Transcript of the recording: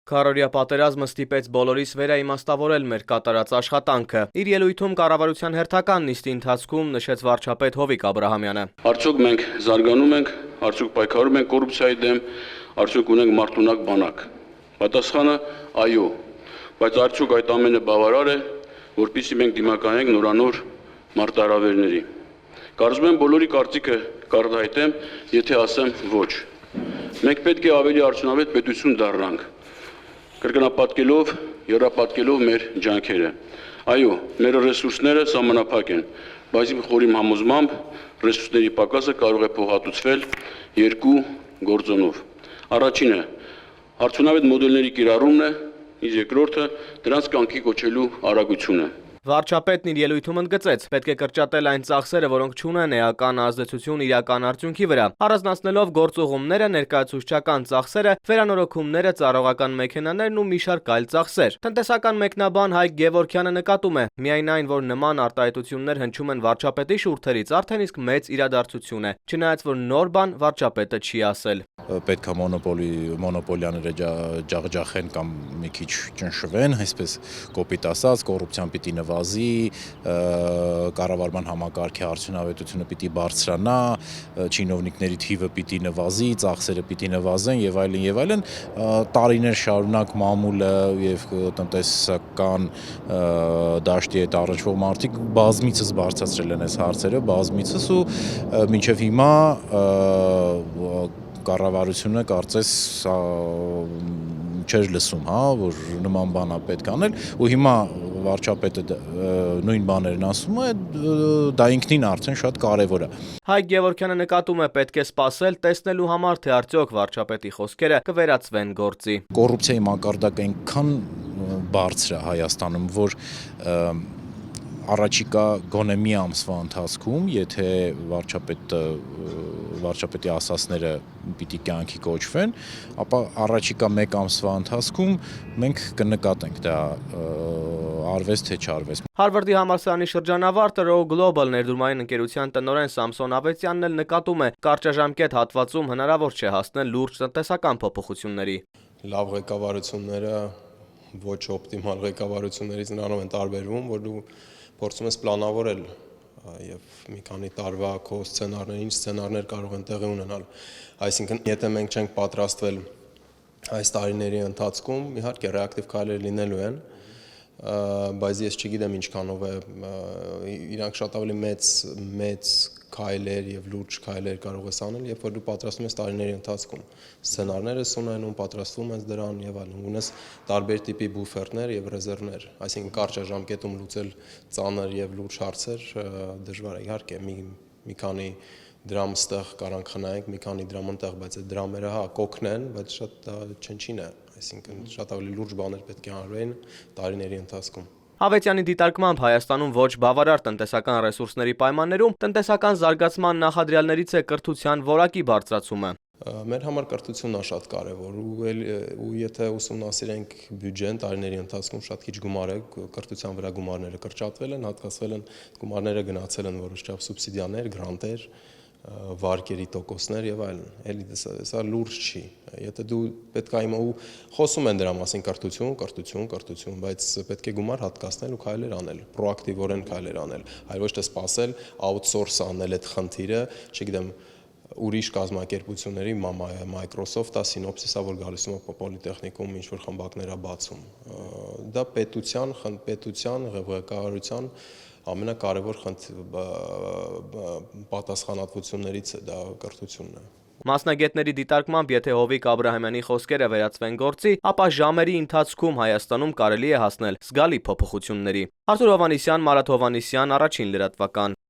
Քառօրյա պատերազմը ստիպեց բոլորիս վերաիմաստավորել մեր կատարած աշխատանքը։ Իր ելույթում կառավարության հերթական նիստի ընթացքում նշեց վարչապետ Հովիկ Աբրահամյանը։ Արդյոք մենք զարգանում ենք, արդյոք պայքարում ենք կոռուպցիայի դեմ, արդյոք ունենք մարդունակ բանակ։ Պատասխանը՝ այո, բայց արդյոք այդ ամենը բավարար է, որպեսզի մենք դիմականենք նորանոր մարտահրավերների։ Կարծում եմ բոլորի կարծիքը կառնահայտեմ, եթե ասեմ ոչ։ Մենք պետք է ավելի արդյունավետ պետություն դառնանք, կրկնապատկելով, եռապատկելով մեր ջանքերը։ Այո, մեր ռեսուրսները սահմանափակ են, բայց իմ խորին համոզմամբ ռեսուրսների պակասը կարող է փոխհատուցվել երկու գործոնով։ Առաջինը արդյունավետ մոդելների կիրառումն է, իսկ երկրորդը դրանց կյանքի կոչելու արագությունը։ Վարչապետն իր ելույթում ընդգծեց, պետք է կրճատել այն ծախսերը, որոնք չունեն էական ազդեցություն իրական արդյունքի վրա, առանձնացնելով գործուղումները, ներկայացուցչական ծախսերը, վերանորոգումները, ծառայողական մեքենաներն ու մի շարք այլ ծախսեր։ Տնտեսական մեկնաբան Հայկ Գևորգյանը նկատում է, միայն այն, որ նման արտահայտություններ հնչում են վարչապետի շուրթերից, արդեն իսկ մեծ իրադարձություն է, չնայած որ նոր բան վարչապետը չի ասել։ Պետք է մոնոպոլիաները ջախջախեն կամ մի քիչ ճնշվեն, այսպես կոպիտ ասած, կոռուպցիան պիտի նվազի, կառավարման համակարգի արդյունավետությունը պիտի բարձրանա, չինովնիկների թիվը պիտի նվազի, ծախսերը պիտի նվազեն եւ այլն եւ այլն, տարիներ շարունակ մամուլը եւ տնտեսական դաշտի հետ առնչվող մարդիկ բազմիցս բարձրացրել են այս հարցերը, բազմիցս ու մինչեւ հիմա կառավարությունը կարծես չէր լսում, որ նման բան է պետք անել ու հիմա վարչապետը նույն բաներն ասում է, դա ինքնին արդեն շատ կարևոր է։ Հայկ Գևորգյանը նկատում է, պետք է սպասել տեսնելու համար, թե արդյոք վարչապետի խոսքերը կվերածվեն գործի։ Կոռուպցիայի մակարդակը այնքան բարձր է Հայաստանում, որ առաջիկա գոնե մի ամսվա ընթացքում, եթե վարչապետի ասածները պիտի կյանքի կոչվեն, ապա առաջիկա մեկ ամսվա ընթացքում մենք կնկատենք դա արվեց թե չարվեց։ Հարվարդի համալսարանի շրջանավարտը Row Global ներդրումային ընկերության տնօրեն Սամսոն Ավետյանն էլ նկատում է, կարճաժամկետ հատվածում հնարավոր չէ հասնել լուրջ տնտեսական փոփոխությունների։ Լավ ղեկավարությունները ոչ օպտիմալ ղեկավարություններից նրանով են տարբերվում, որ դու փորձում ես պլանավորել եւ մի քանի տարվա քո սցենարներ, ինչ սցենարներ կարող են տեղի ունենալ։ Այսինքն, եթե մենք չենք պատրաստվել այս տարիների ընթացքում, իհարկե ռեակտիվ քայլեր լինելու են, բայց ես չգիտեմ ինչքանով է իրանք շատ ավելի մեծ քայլեր եւ լուրջ քայլեր կարող ես անել, երբ որ դու պատրաստում ես տարիների ընթացքում։ Սցենարները ունենում, պատրաստվում ես դրան եւ այլն։ Ունես տարբեր տիպի բուֆերներ եւ ռեզերվներ, այսինքն կարճաժամկետում լուծել ծանր եւ լուրջ հարցեր դժվար է։ Իհարկե մի քանի դրամ ստեղ կարանք խնայենք, մի քանի դրամ ընտեղ, բայց այդ դրամերը կօգնեն, բայց շատ չնչին է, այսինքն շատ ավելի լուրջ բաներ պետք է անվեն տարիների ընթացքում։ Ավետյանի դիտարկմամբ Հայաստանում ոչ բավարար տնտեսական ռեսուրսների պայմաններում տնտեսական զարգացման նախադրյալներից է կրթության որակի բարձրացումը։ Մեր համար կրթությունն է շատ կարևոր ու եթե ուսումնասիրենք բյուջեն տարիների ընթացքում շատ քիչ գումար է, կրթության վրա գումարները կրճատվել են, հատկացվել են գումարները գնացել են որոշ չափ սուբսիդիաներ, գրանտեր, վարկերի տոկոսներ եւ այլն։ Էլի սա լուրջ չի։ Եթե դու պետք է ու խոսում են դրա մասին կրթություն, բայց պետք է գումար հատկացնել ու քայլեր անել, պրոակտիվորեն քայլեր անել, այլ ոչ թե սпасել outsource անել այդ խնդիրը, չգիտեմ, ուրիշ կազմակերպությունների Microsoft-ը, Synopsys-ը, որ գալիս է Պոլիտեխնիկում ինչ-որ խմբակներ է բացում։ Դա պետության ղեկավարության ամենակարևոր պատասխանատվություններից է, դա կրթությունն է։ Մասնագետների դիտարկմամբ, եթե Հովիկ Աբրահամյանի խոսքերը վերածվեն գործի, ապա ժամերի ընթացքում Հայաստանում կարելի է հասնել զգալի փոփոխությունների։ Արթուր Հովհաննիսյան, Մարաթ Հովհաննիսյան, Առաջին լրատվական։